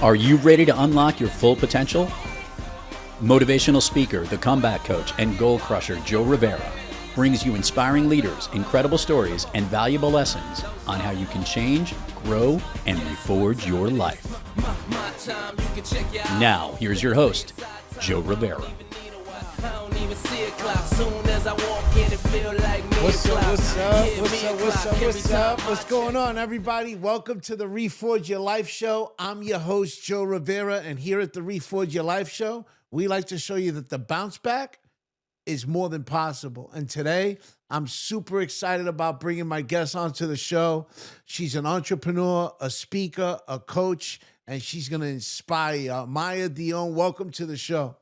Are you ready to unlock your full potential? Motivational speaker, the comeback coach, and goal crusher Joe Rivera brings you inspiring leaders, incredible stories, and valuable lessons on how you can change, grow, and reforge your life. Now, here's your host, Joe Rivera. What's up? What's going on, everybody? Welcome to the Reforge Your Life Show. I'm your host, Joe Rivera, and here at the Reforge Your Life Show, we like to show you that the bounce back is more than possible. And today, I'm super excited about bringing my guest onto the show. She's an entrepreneur, a speaker, a coach, and she's going to inspire you. Maya Dion, welcome to the show.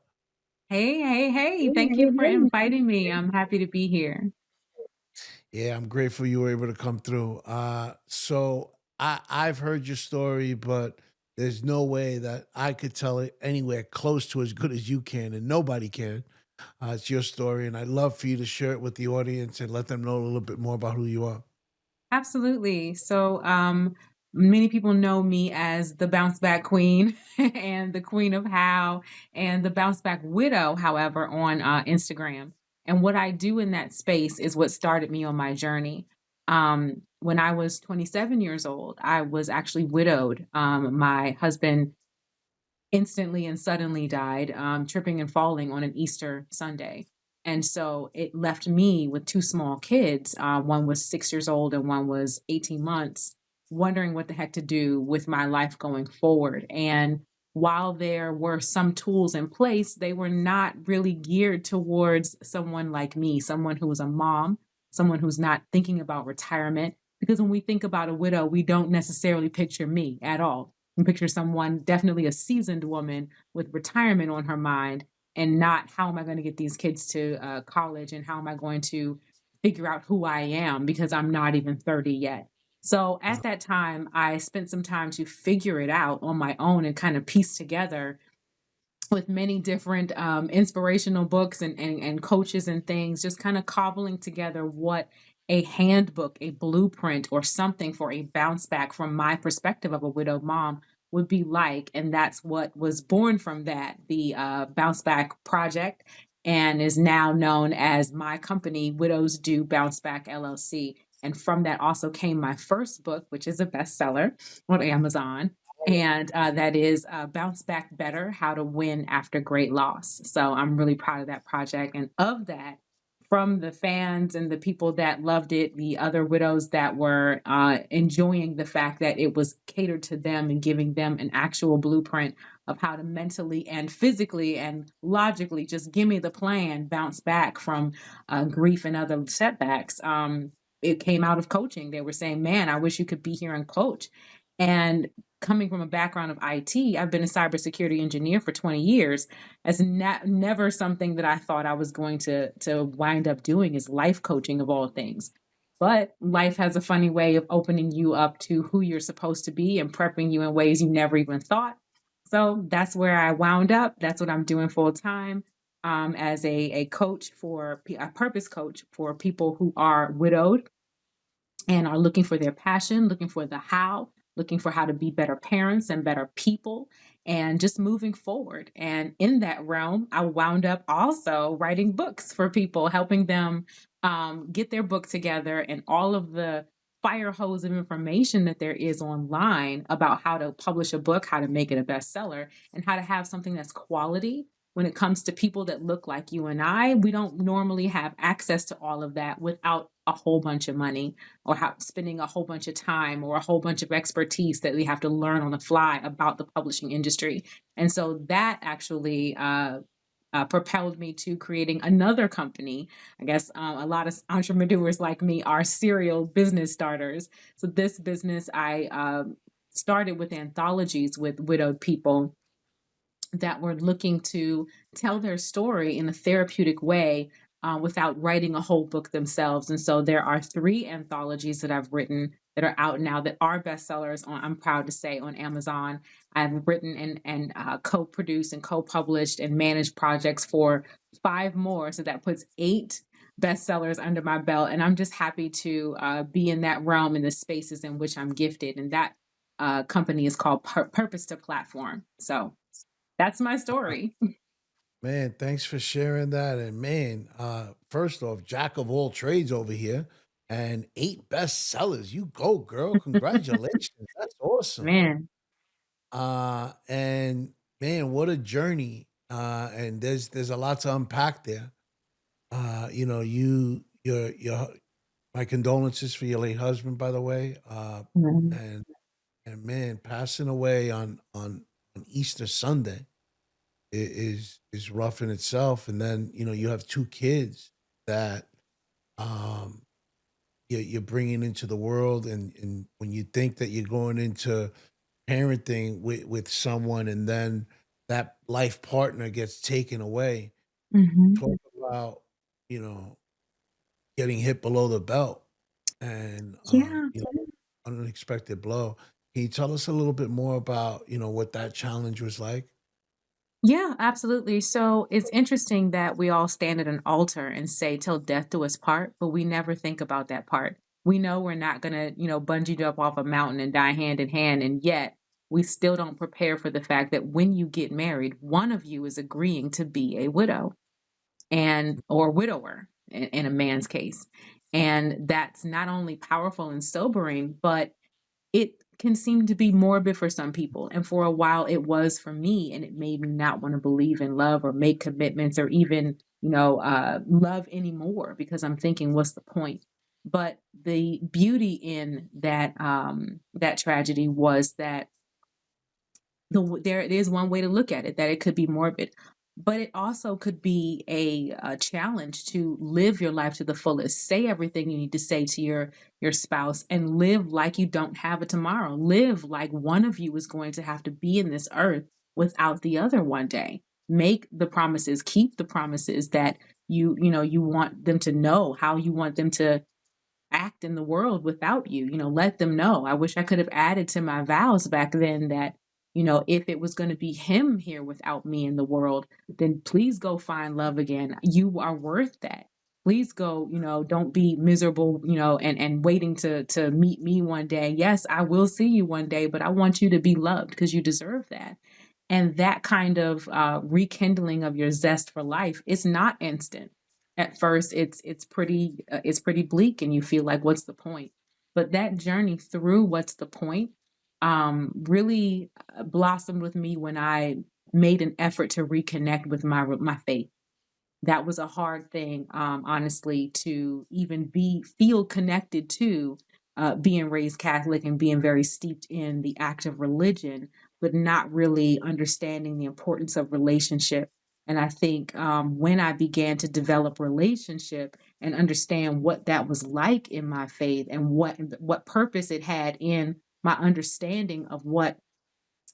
Hey. Thank you for inviting me. I'm happy to be here. Yeah, I'm grateful you were able to come through. So I've heard your story, but there's no way that I could tell it anywhere close to as good as you can, and nobody can. It's your story, and I'd love for you to share it with the audience and let them know a little bit more about who you are. Absolutely. So, many people know me as the bounce back queen and the queen of how and the bounce back widow, however, on Instagram. And what I do in that space is what started me on my journey. When I was 27 years old, I was actually widowed. My husband instantly and suddenly died, tripping and falling on an Easter Sunday. And so it left me with two small kids. One was 6 years old and one was 18 months, wondering what the heck to do with my life going forward. And while there were some tools in place, they were not really geared towards someone like me, someone who was a mom, someone who's not thinking about retirement. Because when we think about a widow, we don't necessarily picture me at all. We picture someone, definitely a seasoned woman with retirement on her mind, and not how am I going to get these kids to college, and how am I going to figure out who I am because I'm not even 30 yet. So at that time, I spent some time to figure it out on my own and kind of piece together with many different inspirational books and coaches and things, just kind of cobbling together what a handbook, a blueprint, or something for a bounce back from my perspective of a widowed mom would be like. And that's what was born from that, the Bounce Back Project, and is now known as my company, Widows Do Bounce Back LLC. And from that also came my first book, which is a bestseller on Amazon. And that is Bounce Back Better, How to Win After Great Loss. So I'm really proud of that project. And of that, from the fans and the people that loved it, the other widows that were enjoying the fact that it was catered to them and giving them an actual blueprint of how to mentally and physically and logically just give me the plan, bounce back from grief and other setbacks. It came out of coaching. They were saying, man, I wish you could be here and coach. And coming from a background of IT, I've been a cybersecurity engineer for 20 years. As never something that I thought I was going to wind up doing is life coaching of all things. But life has a funny way of opening you up to who you're supposed to be and prepping you in ways you never even thought. So that's where I wound up. That's what I'm doing full time, as a coach a purpose coach for people who are widowed and are looking for their passion, looking for the how, looking for how to be better parents and better people, and just moving forward. And in that realm, I wound up also writing books for people, helping them get their book together, and all of the fire hose of information that there is online about how to publish a book, how to make it a bestseller, and how to have something that's quality. When it comes to people that look like you and I, we don't normally have access to all of that without a whole bunch of money, or spending a whole bunch of time, or a whole bunch of expertise that we have to learn on the fly about the publishing industry. And so that actually propelled me to creating another company. I guess a lot of entrepreneurs like me are serial business starters. So this business I started with anthologies with widowed people that were looking to tell their story in a therapeutic way without writing a whole book themselves. And so there are 3 anthologies that I've written that are out now that are bestsellers on, I'm proud to say, on Amazon. I've written and co-produced and co-published and managed projects for 5 more. So that puts 8 bestsellers under my belt. And I'm just happy to be in that realm, in the spaces in which I'm gifted. And that company is called Purpose to Platform. So that's my story. Man, thanks for sharing that. And man, first off, jack of all trades over here and 8 bestsellers. You go, girl. Congratulations. That's awesome. Man. And man, what a journey. And there's a lot to unpack there. You know, your my condolences for your late husband, by the way. Mhm. And man, passing away on Easter Sunday is rough in itself. And then you have 2 kids that um you're bringing into the world, and when you think that you're going into parenting with someone, and then that life partner gets taken away. Mhm. Talk about you know getting hit below the belt, and Yeah. unexpected blow. Can you tell us a little bit more about what that challenge was like? Yeah, absolutely. So it's interesting that we all stand at an altar and say, till death do us part, but we never think about that part. We know we're not going to, bungee jump off a mountain and die hand in hand. And yet we still don't prepare for the fact that when you get married, one of you is agreeing to be a widow and or widower in a man's case. And that's not only powerful and sobering, but it can seem to be morbid for some people, and for a while it was for me, and it made me not wanna believe in love or make commitments or even, love anymore because I'm thinking, "What's the point?" But the beauty in that tragedy was that there it is one way to look at it, that it could be morbid, but it also could be a challenge to live your life to the fullest. Say everything you need to say to your spouse and live like you don't have a tomorrow. Live like one of you is going to have to be in this earth without the other one day. Make the promises, keep the promises that you want them to know, how you want them to act in the world without you. Let them know. I wish I could have added to my vows back then that, if it was going to be him here without me in the world, then please go find love again. You are worth that. Please go, don't be miserable, and waiting to meet me one day. Yes, I will see you one day, but I want you to be loved because you deserve that. And that kind of rekindling of your zest for life is not instant. At first, it's pretty bleak, and you feel like, "What's the point?" But that journey through "What's the point?" Really blossomed with me when I made an effort to reconnect with my faith. That was a hard thing, honestly, to even feel connected to, being raised Catholic and being very steeped in the act of religion, but not really understanding the importance of relationship. And I think, when I began to develop relationship and understand what that was like in my faith and what purpose it had in my understanding of what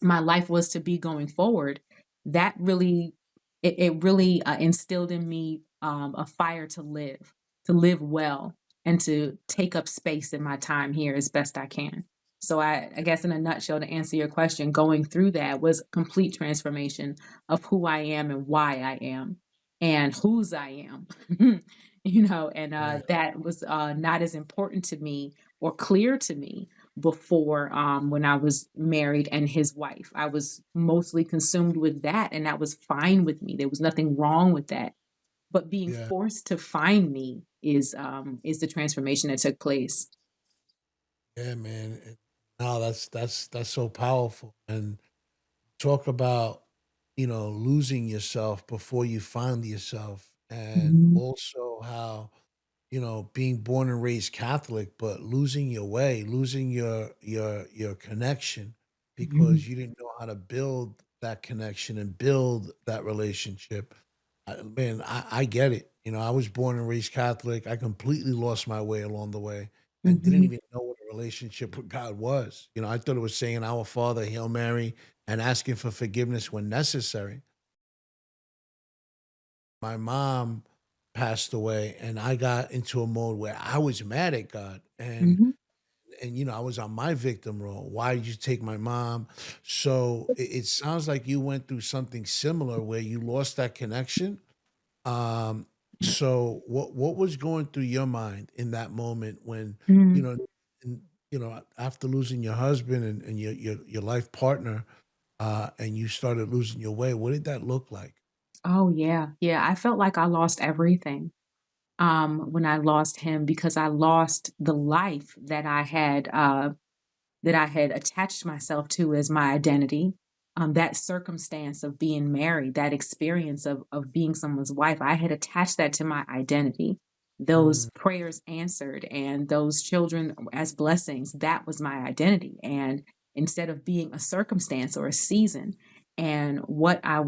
my life was to be going forward, that really it really instilled in me a fire to live well, and to take up space in my time here as best I can. So I guess in a nutshell, to answer your question, going through that was complete transformation of who I am and why I am and whose I am. And Right. that was not as important to me or clear to me before, when I was married and his wife. I was mostly consumed with that, and that was fine with me. There was nothing wrong with that. But being Yeah. forced to find me is the transformation that took place. Yeah, man. No, that's so powerful. And talk about losing yourself before you find yourself, and Mhm, also how being born and raised Catholic, but losing your way, losing your connection mhm, because you didn't know how to build that connection and build that relationship. Man, I get it. I was born and raised Catholic. I completely lost my way along the way and didn't mhm. even know what a relationship with God was. I thought it was saying Our Father, Hail Mary, and asking for forgiveness when necessary. My mom passed away, and I got into a mode where I was mad at God, Mhm. and I was on my victim role. Why did you take my mom? So it sounds like you went through something similar where you lost that connection. Um, so what was going through your mind in that moment when, you Mhm. know, n after losing your husband and your life partner, and you started losing your way, what did that look like? Oh, yeah. Yeah, I felt like I lost everything, when I lost him because I lost the life that I had attached myself to as my identity. That circumstance of being married, that experience of being someone's wife, I had attached that to my identity. Those Mm, prayers answered and those children as blessings, that was my identity. And instead of being a circumstance or a season, and what I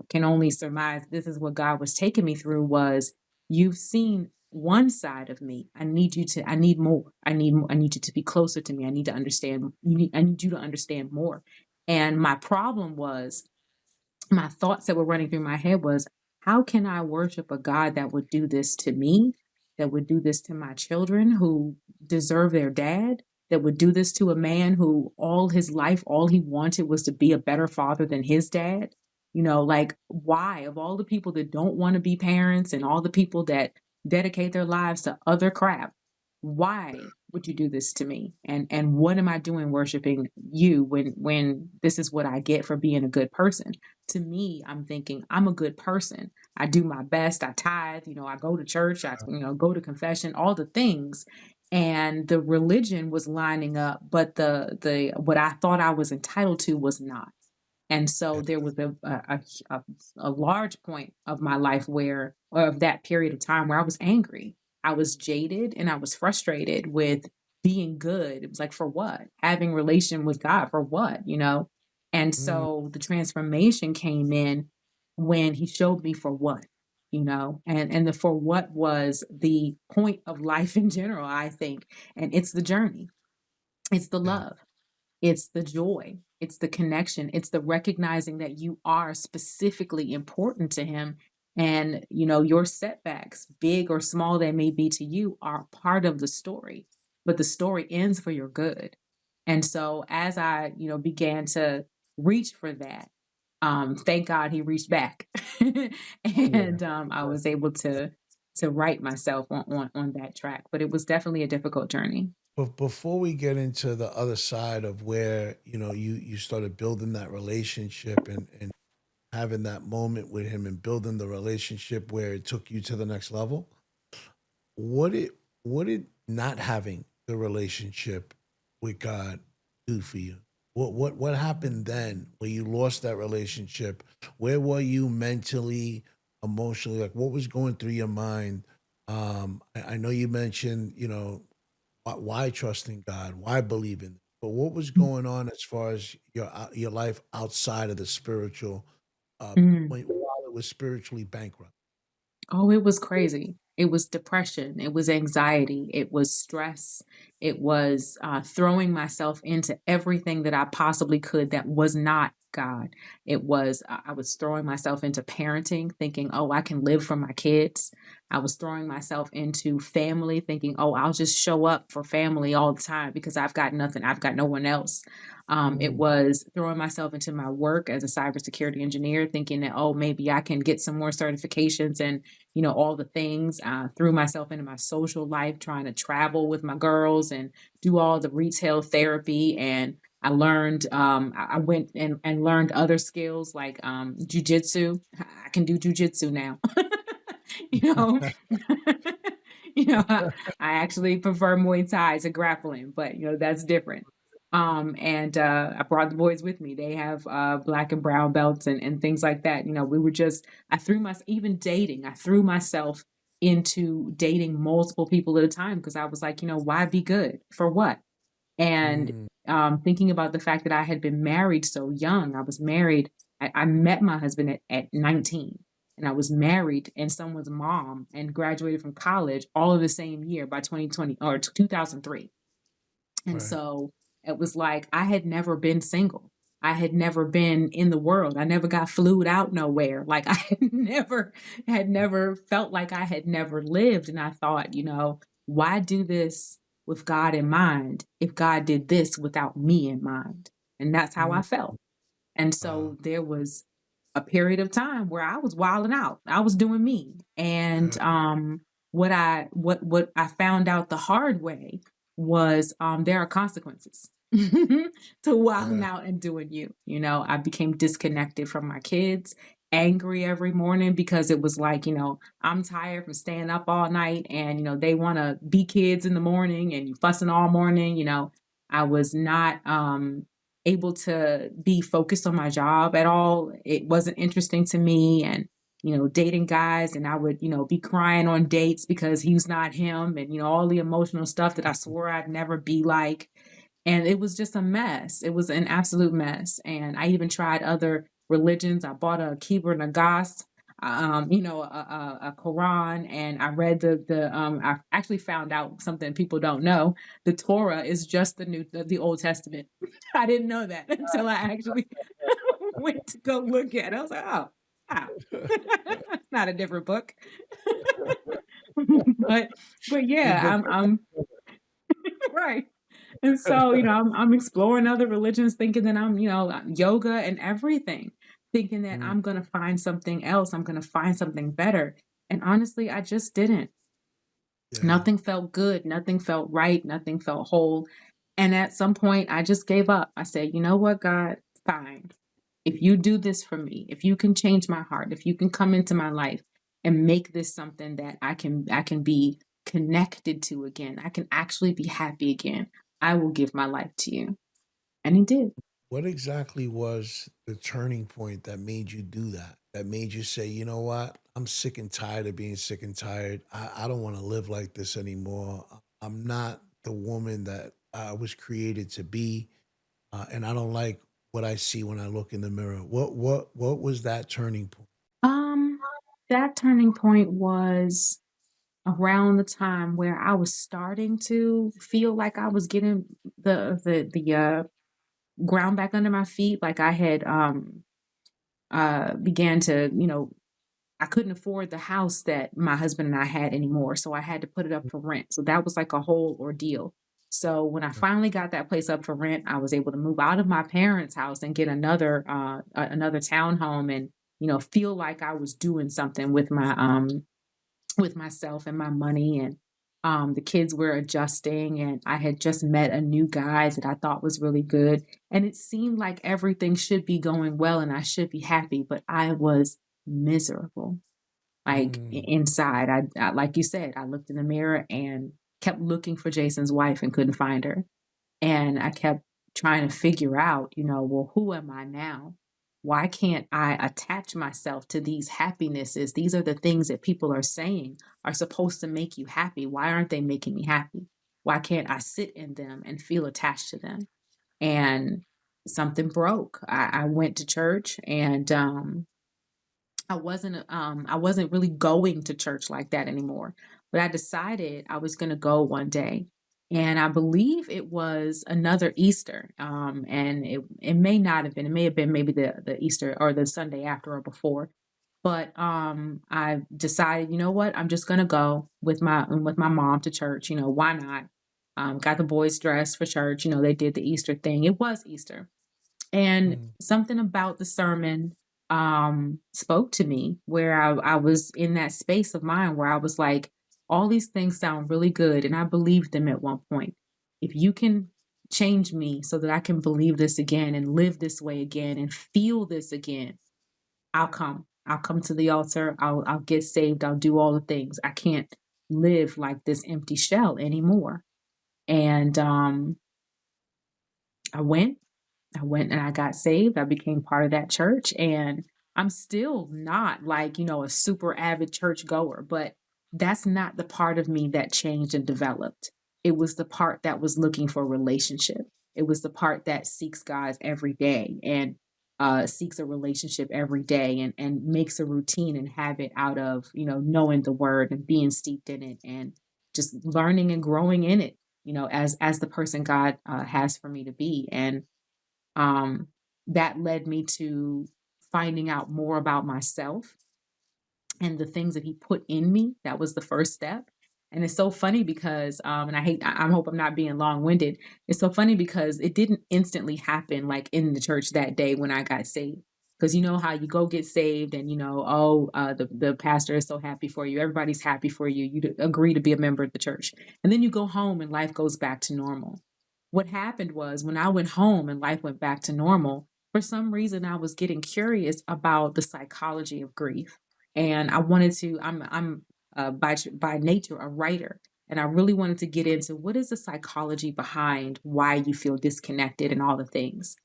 can only surmise this is what God was taking me through was you've seen one side of me. I need more. I need you to be closer to me. I need to understand. I need you to understand more. And my problem was my thoughts that were running through my head was, how can I worship a God that would do this to me, that would do this to my children who deserve their dad, that would do this to a man who all his life, all he wanted was to be a better father than his dad? Like, why, of all the people that don't want to be parents and all the people that dedicate their lives to other crap, why would you do this to me? And what am I doing worshiping you when this is what I get for being a good person? To me, I'm thinking I'm a good person. I do my best. I tithe, I go to church, go to confession, all the things. And the religion was lining up, but the what I thought I was entitled to was not. And so yeah. there was a, a large point of my life or of that period of time where I was angry. I was jaded and I was frustrated with being good. It was like, for what? Having relation with God, for what? And Mm, so the transformation came in when he showed me for what, and the for what was the point of life in general, I think. And it's the journey, it's the yeah. love, it's the joy, it's the connection, it's the recognizing that you are specifically important to him. And, your setbacks, big or small they may be to you, are part of the story, but the story ends for your good. And so as I, began to reach for that, thank God he reached back. Yeah. And I was able to right myself on that track. But it was definitely a difficult journey. But before we get into the other side of where you started building that relationship and having that moment with him and building the relationship where it took you to the next level, what did what did not having the relationship with God do for you? What happened then where you lost that relationship? Where were you mentally, emotionally? Like what was going through your mind? I know you mentioned, why trust in God? Why believe in it? But what was going on as far as your life outside of the spiritual, Mhm. while it was spiritually bankrupt? Oh, it was crazy. It was depression. It was anxiety. It was stress. It was throwing myself into everything that I possibly could that was not God. I was throwing myself into parenting, thinking, oh, I can live for my kids. I was throwing myself into family, thinking, oh, I'll just show up for family all the time because I've got nothing. I've got no one else. It Mm, was throwing myself into my work as a cybersecurity engineer, thinking that, oh, maybe I can get some more certifications and all the things. Threw myself into my social life, trying to travel with my girls and do all the retail therapy. And I learned, I went and learned other skills like jujitsu. I can do jujitsu now. you know, I actually prefer Muay Thai to grappling, but that's different. And I brought the boys with me. They have black and brown belts and things like that. We were just I threw myself even dating. I threw myself into dating multiple people at a time because I was like, why be good for what? And mm, thinking about the fact that I had been married so young. I was married. I met my husband at 19, and I was married and someone's mom and graduated from college all of the same year by 2020 or 2003. And right. so it was like I had never been single. I had never been in the world. I never got flued out nowhere. Like I had never felt like I had never lived. And I thought, why do this with God in mind if God did this without me in mind? And that's how Mm, I felt. And wow. so there was a period of time where I was wilding out. I was doing me. And Yeah. what I found out the hard way was there are consequences to wilding Yeah. out and doing you. I became disconnected from my kids, angry every morning because it was like, I'm tired from staying up all night and, they want to be kids in the morning and you fussing all morning. I was not able to be focused on my job at all. It wasn't interesting to me. And dating guys, and I would, be crying on dates because he's not him, and all the emotional stuff that I swore I'd never be like. And it was just a mess. It was an absolute mess. And I even tried other religions. I bought a Kibbutz Nagas, a Quran, and I read I actually found out something people don't know. The Torah is just the Old Testament. I didn't know that until I actually went to go look at it. I was like, oh, wow. It's not a different book. but yeah, I'm right. And so, I'm exploring other religions, thinking that I'm, yoga and everything, thinking that I'm going to find something else. I'm going to find something better. And honestly, I just didn't. Yeah. Nothing felt good. Nothing felt right. Nothing felt whole. And at some point, I just gave up. I said, you know what, God, fine. If you do this for me, if you can change my heart, if you can come into my life and make this something that I can be connected to again, I can actually be happy again, I will give my life to you. And he did. What exactly was the turning point that made you do that? That made you say, you know what? I'm sick and tired of being sick and tired. I don't want to live like this anymore. I'm not the woman that I was created to be, and I don't like what I see when I look in the mirror. What was that turning point? Um, that turning point was around the time where I was starting to feel like I was getting the ground back under my feet. Like I had began to, I couldn't afford the house that my husband and I had anymore. So I had to put it up for rent. So that was like a whole ordeal. So when I finally got that place up for rent, I was able to move out of my parents' house and get another townhome, and feel like I was doing something with myself and my money. And the kids were adjusting, and I had just met a new guy that I thought was really good, and it seemed like everything should be going well and I should be happy, but I was miserable. Like Mm. inside, I like you said, I looked in the mirror and kept looking for Jason's wife and couldn't find her. And I kept trying to figure out, well, who am I now? Why can't I attach myself to these happinesses? These are the things that people are saying are supposed to make you happy. Why aren't they making me happy? Why can't I sit in them and feel attached to them? And something broke. I went to church, and I wasn't really going to church like that anymore. But I decided I was going to go one day. And I believe it was another Easter. And it may not have been. It may have been maybe the Easter or the Sunday after or before. But I decided, you know what? I'm just going to go with my mom to church. Why not? Got the boys dressed for church. They did the Easter thing. It was Easter. And Mm. something about the sermon spoke to me, where I was in that space of mind where I was like, all these things sound really good. And I believed them at one point. If you can change me so that I can believe this again and live this way again and feel this again, I'll come. I'll come to the altar. I'll get saved. I'll do all the things. I can't live like this empty shell anymore. And I went. I went and I got saved. I became part of that church, and I'm still not like, a super avid church goer, but that's not the part of me that changed and developed. It was the part that was looking for relationship. It was the part that seeks God every day and seeks a relationship every day, and makes a routine and habit out of, knowing the word and being steeped in it and just learning and growing in it, as the person God has for me to be. And um, that led me to finding out more about myself and the things that he put in me. That was the first step. And it's so funny because, and I hope I'm not being long winded. It's so funny because it didn't instantly happen like in the church that day when I got saved. Because you know how you go get saved and, the pastor is so happy for you. Everybody's happy for you. Agree to be a member of the church. And then you go home and life goes back to normal. What happened was when I went home and life went back to normal, for some reason I was getting curious about the psychology of grief. And I wanted to, I'm by nature a writer. And I really wanted to get into what is the psychology behind why you feel disconnected and all the things.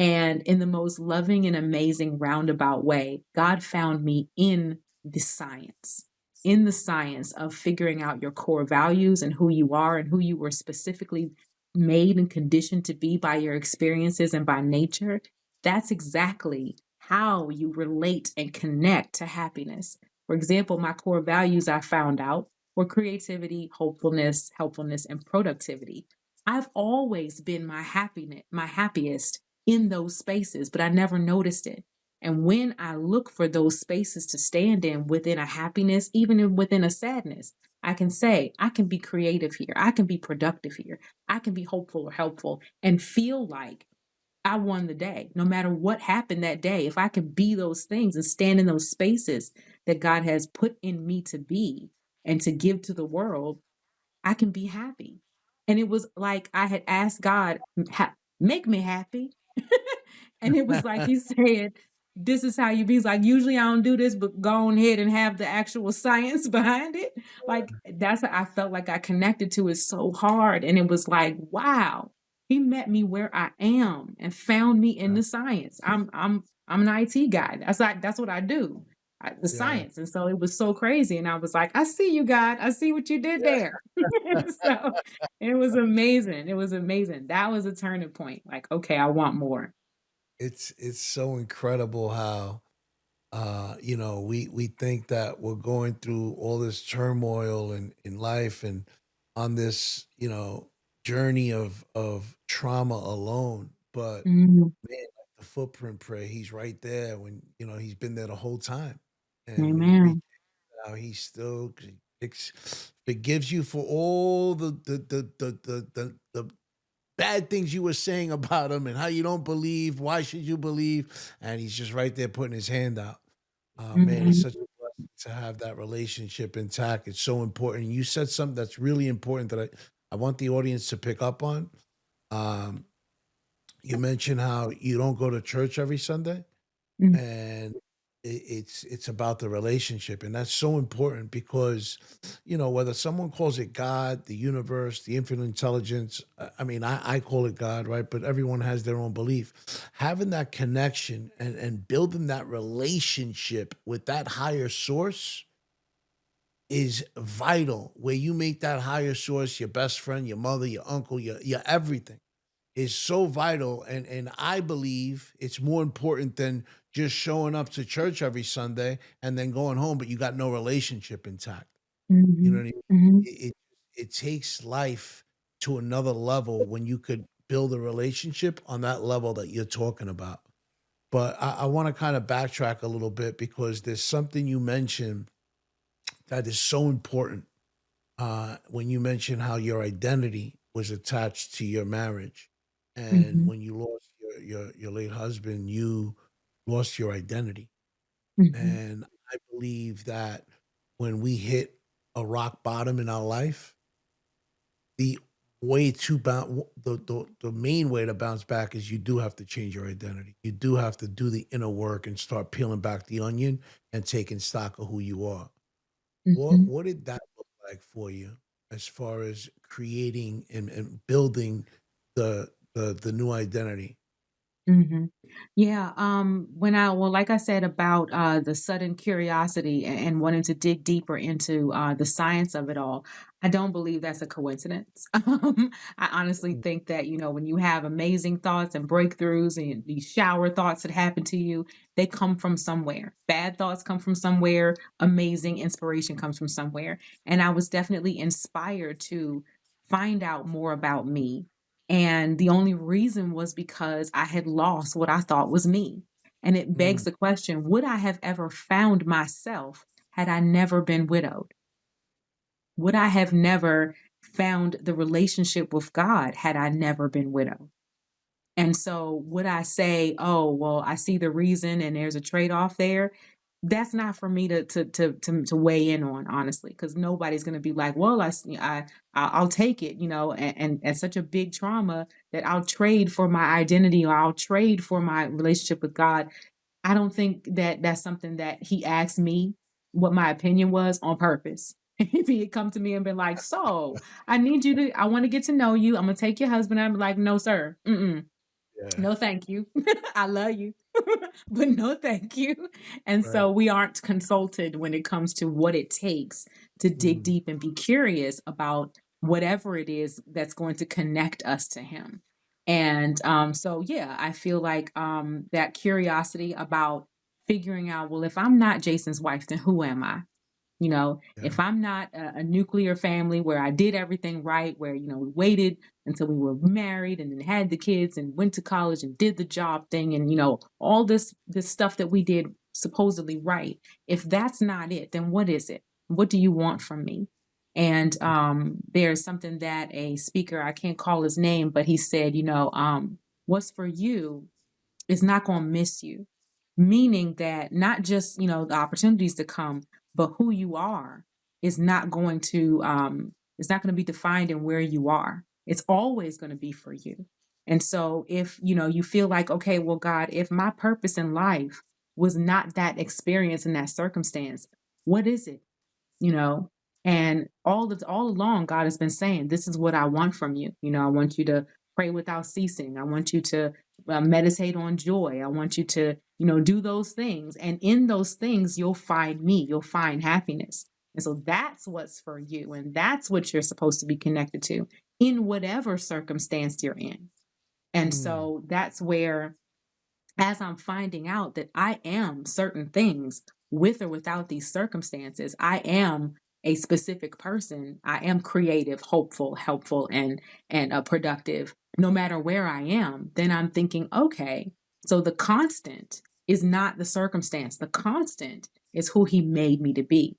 And in the most loving and amazing roundabout way, God found me in the science of figuring out your core values and who you are and who you were specifically made and conditioned to be by your experiences and by nature. That's exactly how you relate and connect to happiness. For example, my core values I found out were creativity, hopefulness, helpfulness, and productivity. I've always been my happiest in those spaces, but I never noticed it. And when I look for those spaces to stand in within a happiness, within a sadness, I can say, I can be creative here. I can be productive here. I can be hopeful or helpful and feel like I won the day. No matter what happened that day, if I can be those things and stand in those spaces that God has put in me to be and to give to the world, I can be happy. And it was like I had asked God, make me happy. And it was like he said, this is how you be. He's like, usually I don't do this, but go on ahead and have the actual science behind it. Like that's how I felt like I connected to it so hard. And it was like, wow, he met me where I am and found me in the science. I'm an IT guy. That's what I do. The Yeah. science. And so it was so crazy. And I was like, I see you, God. I see what you did there. So it was amazing. It was amazing. That was a turning point. Like, okay, I want more. It's so incredible how we think that we're going through all this turmoil in life and on this, journey of trauma alone. But Mhm. man, like the footprint prayer, he's right there when he's been there the whole time. And when you read Amen. how he still forgives you for all the bad things you were saying about him and how you don't believe. Why should you believe? And he's just right there putting his hand out. Man, it's Mhm. such a blessing to have that relationship intact. It's so important. You said something that's really important that I want the audience to pick up on. Um, you mentioned how you don't go to church every Sunday, Mhm. and it's about the relationship, and that's so important because whether someone calls it God, the universe, the infinite intelligence. I mean, I call it God, right? But everyone has their own belief. Having that connection and building that relationship with that higher source is vital, where you make that higher source your best friend, your mother, your uncle, your everything is so vital. And I believe it's more important than just showing up to church every Sunday and then going home, but you got no relationship intact. You know Mhm. what I mean? Mhm. It takes life to another level when you could build a relationship on that level that you're talking about. But I want to kind of backtrack a little bit because there's something you mentioned that is so important when you mentioned how your identity was attached to your marriage, and Mhm. when you lost your late husband, you lost your identity. Mhm. And I believe that when we hit a rock bottom in our life, the way to bounce the main way to bounce back is you do have to change your identity. You do have to do the inner work and start peeling back the onion and taking stock of who you are. Mhm. What did that look like for you as far as creating and building the new identity? Mhm. Yeah, like I said about the sudden curiosity and wanting to dig deeper into the science of it all, I don't believe that's a coincidence. I honestly Mm, think that, when you have amazing thoughts and breakthroughs and these shower thoughts that happen to you, they come from somewhere. Bad thoughts come from somewhere, amazing inspiration comes from somewhere. And I was definitely inspired to find out more about me, and the only reason was because I had lost what I thought was me. And it begs mm, the question, would I have ever found myself had I never been widowed? Would I have never found the relationship with God had I never been widowed? And so would I say, "Oh, well, I see the reason and there's a trade-off there?" That's not for me to weigh in on, honestly, because nobody's gonna be like, "Well, I'll take it," and such a big trauma that I'll trade for my identity or I'll trade for my relationship with God. I don't think that that's something that he asked me what my opinion was on purpose. If he had come to me and been like, "So, I wanna get to know you. I'm gonna take your husband." I'd be like, "No, sir. Mm-mm. Yeah. No, thank you. I love you, but no, thank you." And Right. so we aren't consulted when it comes to what it takes to dig Mm. deep and be curious about whatever it is that's going to connect us to him. And so, yeah, I feel like that curiosity about figuring out, well, if I'm not Jason's wife, then who am I? Yeah. If I'm not a nuclear family where I did everything right, where, we waited until we were married and then had the kids and went to college and did the job thing and, all this stuff that we did supposedly right. If that's not it, then what is it? What do you want from me? And there's something that a speaker, I can't call his name, but he said, what's for you is not going to miss you. Meaning that not just, the opportunities to come, but who you are is not going to be defined in where you are. It's always going to be for you. And so if, you feel like, okay, well, God, if my purpose in life was not that experience and that circumstance, what is it? you know and all along God has been saying, this is what I want from you. I want you to pray without ceasing. I want you to meditate on joy. I want you to do those things, and in those things you'll find me, you'll find happiness. And so that's what's for you, and that's what you're supposed to be connected to in whatever circumstance you're in. And Mm. so that's where, as I'm finding out that I am certain things with or without these circumstances, I am a specific person. I am creative, hopeful, helpful, and productive, no matter where I am. Then I'm thinking, okay, so the constant is not the circumstance. The constant is who He made me to be,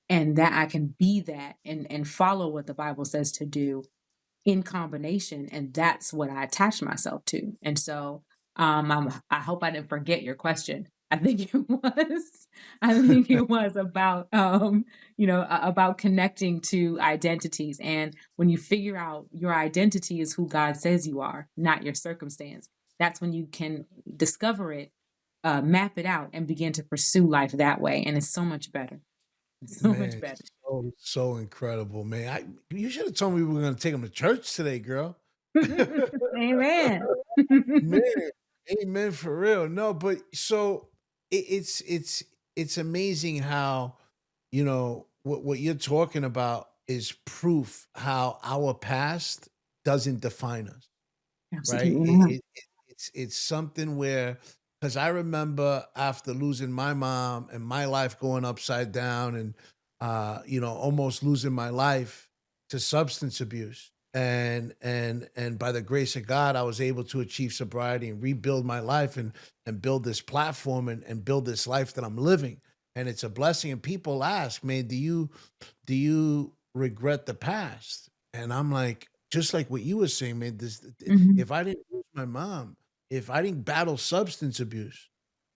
and that I can be that and follow what the Bible says to do in combination, and that's what I attach myself to. And so, I hope I didn't forget your question. I think it was, I think it was about, about connecting to identities. And when you figure out your identity is who God says you are, not your circumstance, that's when you can discover it, map it out, and begin to pursue life that way. And it's so much better. It's so much Man, better. so incredible, man. You should have told me we were gonna take him to church today, girl. Amen. Man, amen for real. No, but so it's amazing how what you're talking about is proof how our past doesn't define us, right? Absolutely not. It's something where, because I remember after losing my mom and my life going upside down and almost losing my life to substance abuse. And by the grace of God, I was able to achieve sobriety and rebuild my life and build this platform and build this life that I'm living. And it's a blessing. And people ask, man, do you regret the past? And I'm like, just like what you were saying, man, Mhm, if I didn't lose my mom, if I didn't battle substance abuse,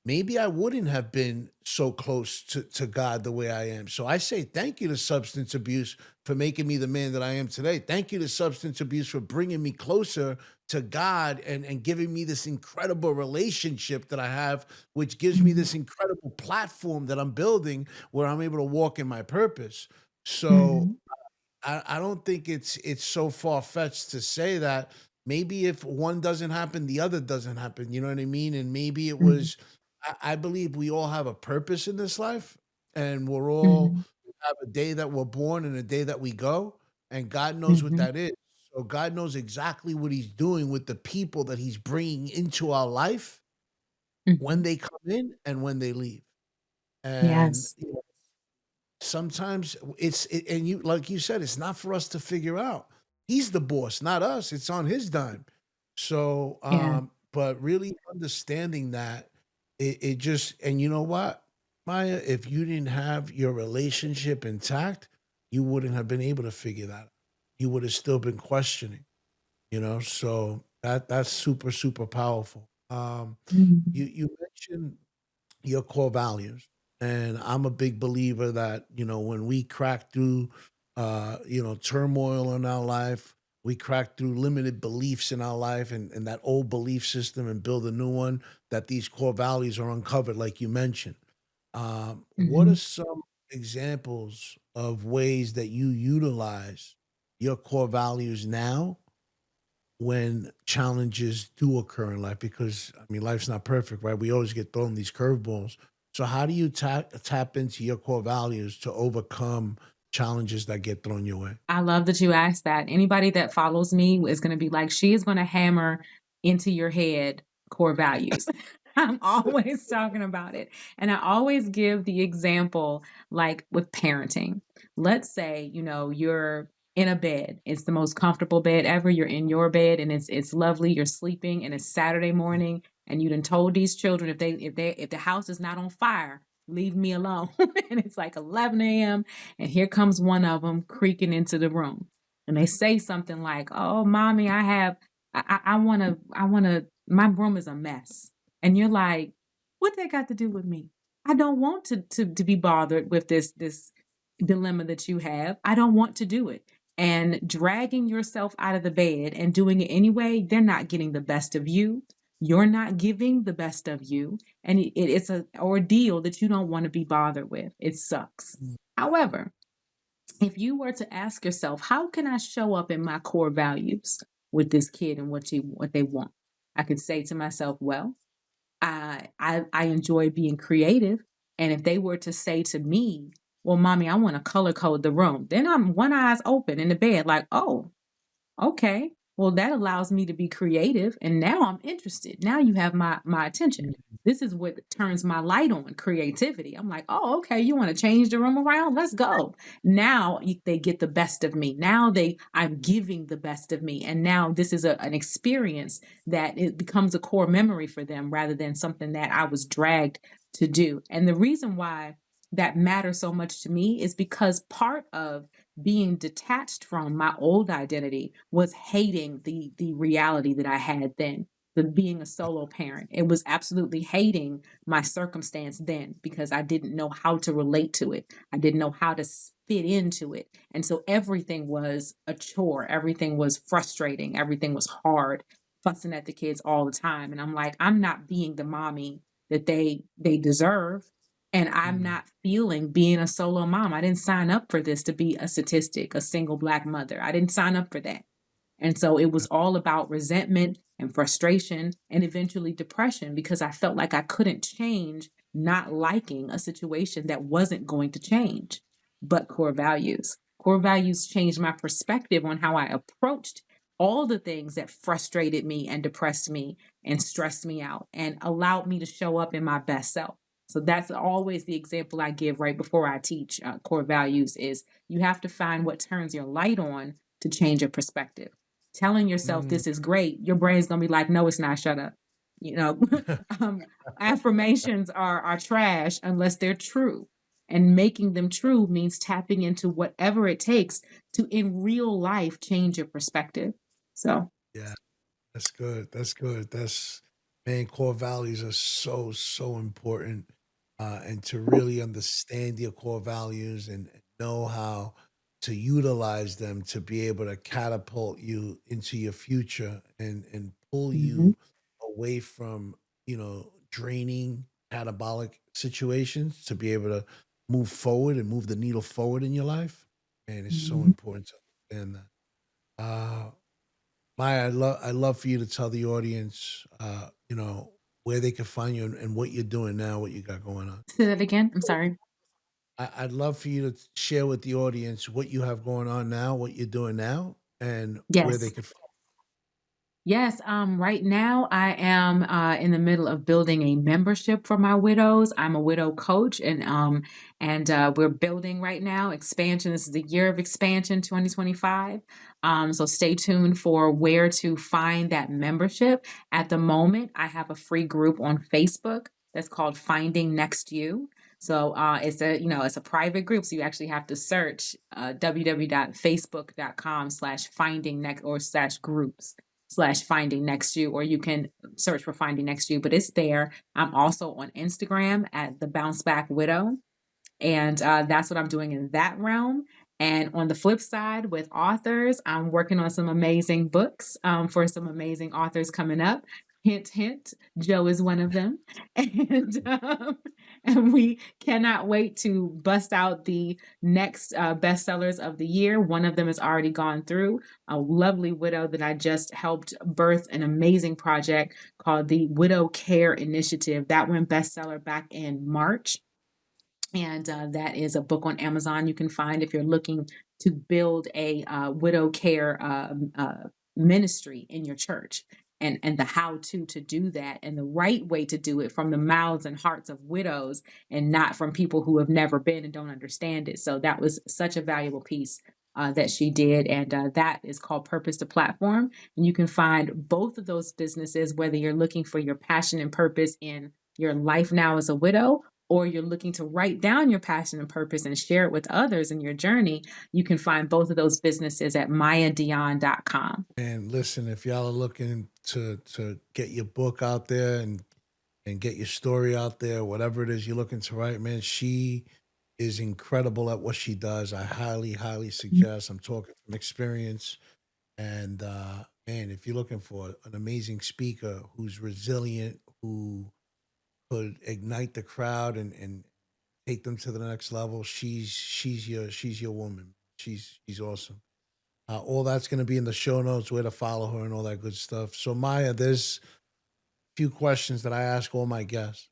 maybe I wouldn't have been so close to God the way I am. So I say thank you to substance abuse for making me the man that I am today. Thank you to substance abuse for bringing me closer to God and giving me this incredible relationship that I have, which gives me mhm, this incredible platform that I'm building where I'm able to walk in my purpose. So mhm, I don't think it's so far fetched to say that maybe if one doesn't happen, the other doesn't happen. You know what I mean? And maybe it mhm, was. I believe we all have a purpose in this life, and we're all mhm, have a day that we're born and a day that we go, and God knows what mhm, that is. So God knows exactly what He's doing with the people that He's bringing into our life when mhm. they come in and when they leave. And Yes. sometimes and you like you said, it's not for us to figure out. He's the boss, not us. It's on his dime. So, Yeah. but really understanding that it just and you know what, Maya, if you didn't have your relationship intact, you wouldn't have been able to figure that out. You would have still been questioning, you know. So That's super, super powerful. Mhm. You mentioned your core values, and I'm a big believer that, when we crack through turmoil in our life, we crack through limited beliefs in our life, and that old belief system, and build a new one, that these core values are uncovered, like you mentioned. What are Mhm. some examples of ways that you utilize your core values now when challenges do occur in life? Because I mean, life's not perfect, right? We always get thrown these curveballs. So how do you tap into your core values to overcome challenges that get thrown your way? I love that you asked that. Anybody that follows me is gonna be like, "She is gonna hammer into your head core values." I'm always talking about it, and I always give the example, like, with parenting. Let's say, you're in a bed. It's the most comfortable bed ever. You're in your bed, and it's lovely. You're sleeping, and it's Saturday morning, and you done told these children, if the house is not on fire, leave me alone. And it's like 11 a.m., and here comes one of them creaking into the room. And they say something like, "Oh, mommy, my room is a mess." And you're like, "What that got to do with me? I don't want to be bothered with this dilemma that you have. I don't want to do it." And dragging yourself out of the bed and doing it anyway, they're not getting the best of you. You're not giving the best of you. And it's an ordeal that you don't want to be bothered with. It sucks. Mm. However, if you were to ask yourself, how can I show up in my core values with this kid and what they want? I could say to myself, well, I enjoy being creative. And if they were to say to me, well, mommy, I want to color code the room, then I'm one eye's open in the bed, like, oh, okay. Well, that allows me to be creative, and now I'm interested. Now you have my attention. This is what turns my light on, creativity. I'm like, "Oh, okay, you wanna change the room around? Let's go." Now they get the best of me. Now I'm giving the best of me, and now this is an experience that it becomes a core memory for them rather than something that I was dragged to do. And the reason why that matters so much to me is because part of being detached from my old identity was hating the reality that I had then. The being a solo parent. It was absolutely hating my circumstance then because I didn't know how to relate to it. I didn't know how to fit into it. And so everything was a chore. Everything was frustrating. Everything was hard. Fussing at the kids all the time. And I'm like, I'm not being the mommy that they deserve. And I'm Mm. not feeling being a solo mom. I didn't sign up for this to be a statistic, a single Black mother. I didn't sign up for that. And so it was all about resentment and frustration and eventually depression because I felt like I couldn't change not liking a situation that wasn't going to change. But core values. Core values changed my perspective on how I approached all the things that frustrated me and depressed me and stressed me out and allowed me to show up in my best self. So that's always the example I give right before I teach core values is you have to find what turns your light on to change your perspective. Telling yourself Mm. this is great, your brain's gonna be like, no, it's not. Shut up. You know, um, affirmations are trash unless they're true. And making them true means tapping into whatever it takes to, in real life, change your perspective. So, Yeah, that's good. That's good. Man, core values are so, so important. And to really understand your core values and know how to utilize them to be able to catapult you into your future and pull mhm, you away from, draining catabolic situations to be able to move forward and move the needle forward in your life. And it's so mhm. important to understand that. Maya, I love for you to tell the audience, where they can find you and what you're doing now, what you got going on. Say that again. I'm sorry. I'd love for you to share with the audience what you have going on now, what you're doing now, and where they Yes. can. Yes, right now I am in the middle of building a membership for my widows. I'm a widow coach, and we're building right now expansion. This is the year of expansion, 2025. So stay tuned for where to find that membership. At the moment, I have a free group on Facebook that's called Finding Next You. So it's a private group, so you actually have to search www.facebook.com/finding next or /groups. facebook.com/finding next you, or you can search for Finding Next You, but it's there. I'm also on Instagram at the Bounce Back Widow. And that's what I'm doing in that realm. And on the flip side, with authors, I'm working on some amazing books for some amazing authors coming up. Hint, hint, Joe is one of them. And we cannot wait to bust out the next bestsellers of the year. One of them has already gone through, a lovely widow that I just helped birth an amazing project called the Widow Care Initiative. That went bestseller back in March. And that is a book on Amazon you can find if you're looking to build a widow care ministry in your church, and the how to do that, and the right way to do it from the mouths and hearts of widows, and not from people who have never been and don't understand it. So that was such a valuable piece that she did. And that is called Purpose to Platform. And you can find both of those businesses, whether you're looking for your passion and purpose in your life now as a widow, or you're looking to write down your passion and purpose and share it with others in your journey. You can find both of those businesses at mayadion.com. And listen, if y'all are looking to get your book out there and get your story out there, whatever it is you're looking to write, man, she is incredible at what she does. I highly suggest. I'm talking from experience. And man, if you're looking for an amazing speaker who's resilient, who could ignite the crowd and take them to the next level, she's your woman. She's awesome. All that's going to be in the show notes, where to follow her and all that good stuff. So Maya, there's a few questions that I ask all my guests.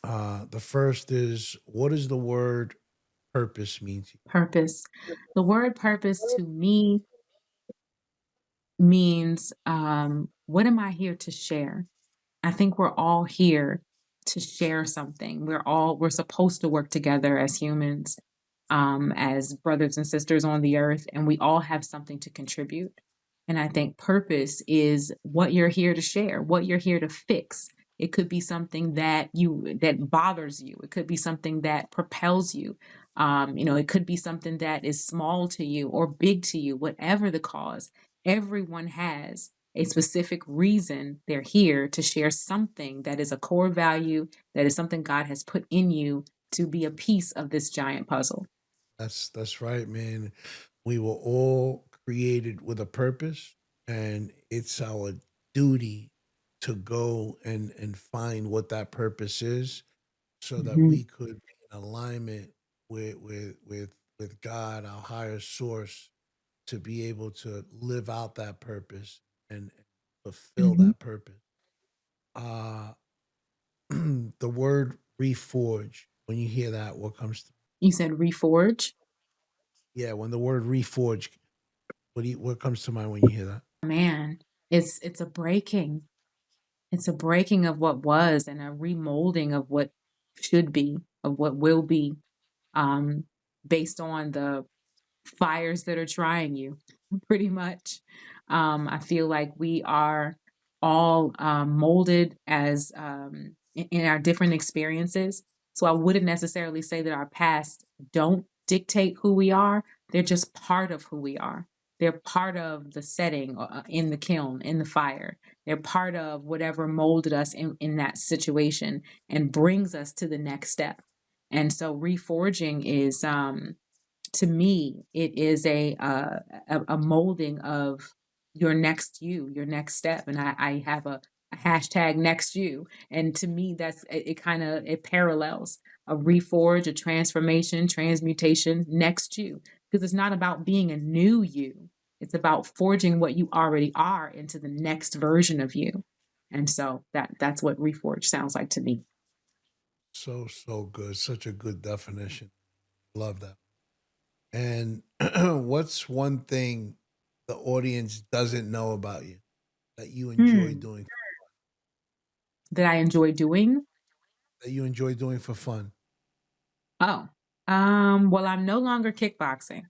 The first is, what does the word purpose mean to you? Purpose. The word purpose to me means, what am I here to share? I think we're all here to share something. We're supposed to work together as humans, as brothers and sisters on the earth, and we all have something to contribute. And I think purpose is what you're here to share, what you're here to fix. It could be something that bothers you. It could be something that propels you. It could be something that is small to you or big to you, whatever the cause. Everyone has a specific reason they're here to share something that is a core value, that is something God has put in you to be a piece of this giant puzzle. That's right, man. We were all created with a purpose, and it's our duty to go and find what that purpose is, so that Mhm. we could be in alignment with God, our higher source, to be able to live out that purpose and fulfill Mhm. that purpose. Uh the word reforge, when you hear that, what comes to You said reforge. yeah, when the word reforge, what comes to mind when you hear that? Man, it's a breaking. It's a breaking of what was and a remolding of what should be, of what will be, um, based on the fires that are trying you, pretty much. I feel like we are all molded as in our different experiences. So I wouldn't necessarily say that our past don't dictate who we are. They're just part of who we are. They're part of the setting in the kiln, in the fire. They're part of whatever molded us in that situation and brings us to the next step. And so reforging is to me, it is a molding of your next you, your next step. And I have a hashtag next you. And to me, that's it kind of it parallels a reforge, a transformation, transmutation, next you. Because it's not about being a new you. It's about forging what you already are into the next version of you. And so that's what reforge sounds like to me. So good. Such a good definition. Love that. And what's one thing the audience doesn't know about you that you enjoy Hmm. doing, That I enjoy doing. for fun? Oh, well, I'm no longer kickboxing.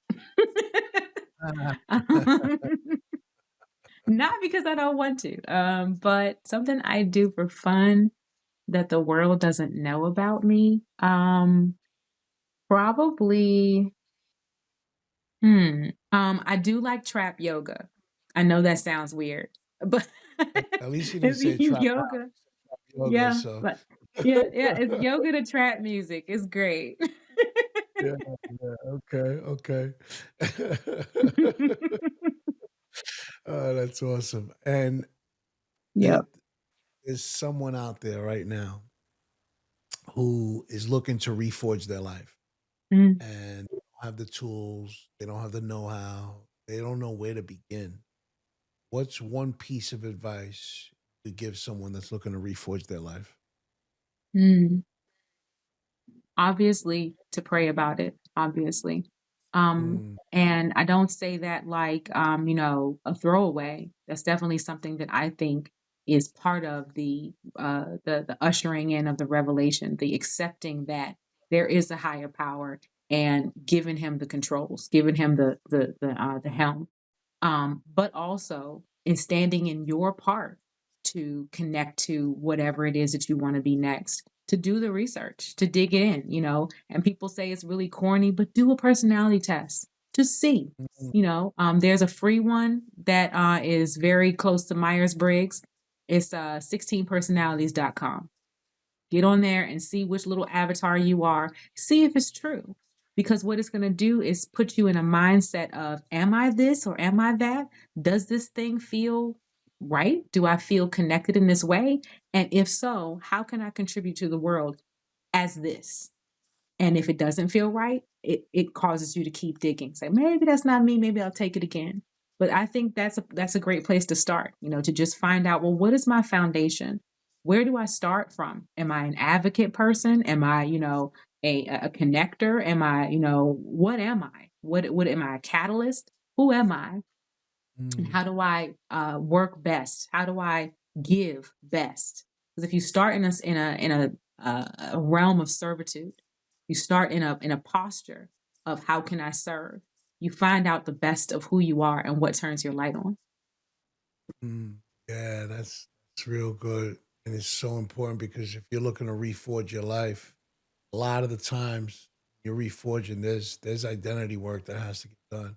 Not because I don't want to, but something I do for fun that the world doesn't know about me. Probably, I do like trap yoga. I know that sounds weird, but At least you didn't it's say trap yoga. yoga. Yeah, So but yeah, it's yoga to trap music. It's great. yeah, yeah, okay. Oh, that's awesome. And there Yep. is someone out there right now who is looking to reforge their life Mm, and they don't have the tools, they don't have the know-how, they don't know where to begin. What's one piece of advice to give someone that's looking to reforge their life? mm. Obviously, to pray about it, obviously. Mm, And I don't say that like, a throwaway. That's definitely something that I think is part of the ushering in of the revelation, the accepting that there is a higher power and giving him the controls, giving him the helm. But also in standing in your part to connect to whatever it is that you want to be next, to do the research, to dig in. And people say it's really corny, but do a personality test to see. mm, There's a free one that is very close to Myers Briggs. It's 16personalities.com. Get on there and see which little avatar you are. See if it's true. Because what it's going to do is put you in a mindset of, am I this or am I that? Does this thing feel right? Do I feel connected in this way? And if so, how can I contribute to the world as this? And if it doesn't feel right, it causes you to keep digging. Say, maybe that's not me. Maybe I'll take it again. But I think that's a great place to start, to just find out, well, what is my foundation? Where do I start from? Am I an advocate person? Am I, a connector? Am I, what am I? What am I, a catalyst? Who am I? And mm, how do I work best? How do I give best? Because if you start in a realm of servitude, you start in a posture of how can I serve? You find out the best of who you are and what turns your light on. mm. Yeah, that's real good. And it's so important because if you're looking to reforge your life, a lot of the times you're reforging, there's identity work that has to get done.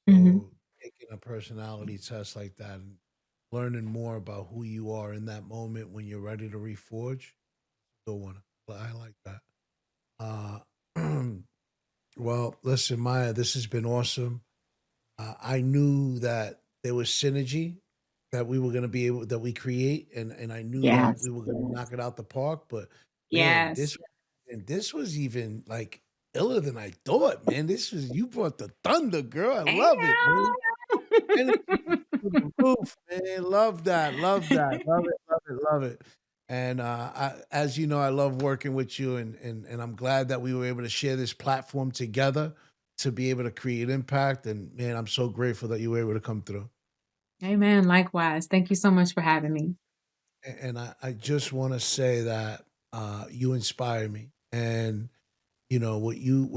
Hmm. So taking a personality test like that and learning more about who you are in that moment when you're ready to reforge, still one. I like that. Well, listen, Maya, this has been awesome. I knew that there was synergy that we were going to be able that we create, and I knew that Yes. we were going to knock it out the park. But man, Yes. this was even like iller than I thought. Man, this was you brought the thunder, girl. I love it, man. Damn. Energy through the roof, man. Love that. Love that. Love it. Love it. Love it. And as you know, I love working with you, and I'm glad that we were able to share this platform together to be able to create impact. And man, I'm so grateful that you were able to come through. Amen. Likewise. Thank you so much for having me. And I just want to say that you inspire me, and you know what you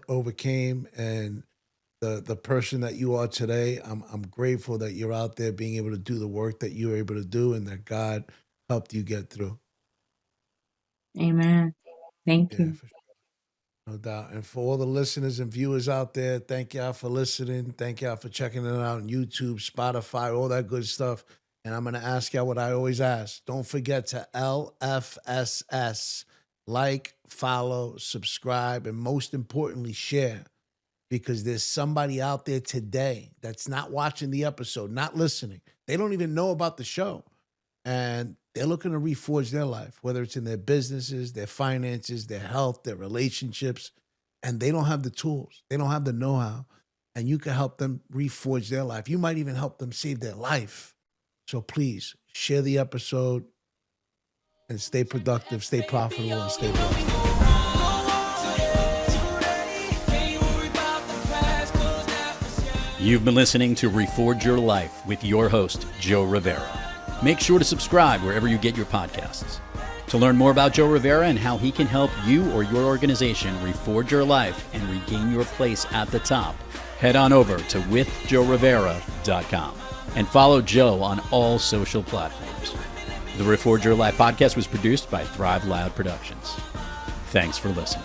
overcame, and the person that you are today. I'm grateful that you're out there being able to do the work that you were able to do, and that God helped you get through. Amen. Thank Yeah, you. for sure. No doubt. And for all the listeners and viewers out there, thank y'all for listening. Thank y'all for checking it out on YouTube, Spotify, all that good stuff. And I'm going to ask y'all what I always ask. Don't forget to LFSS, like, follow, subscribe, and most importantly, share, because there's somebody out there today that's not watching the episode, not listening. They don't even know about the show. And they're looking to reforge their life, whether it's in their businesses, their finances, their health, their relationships, and they don't have the tools. They don't have the know-how, and you can help them reforge their life. You might even help them save their life. So please share the episode and stay productive, stay profitable, and stay blessed. You've been listening to Reforge Your Life with your host, Joe Rivera. Make sure to subscribe wherever you get your podcasts. To learn more about Joe Rivera and how he can help you or your organization reforge your life and regain your place at the top, head on over to withjoerivera.com and follow Joe on all social platforms. The Reforge Your Life podcast was produced by Thrive Loud Productions. Thanks for listening.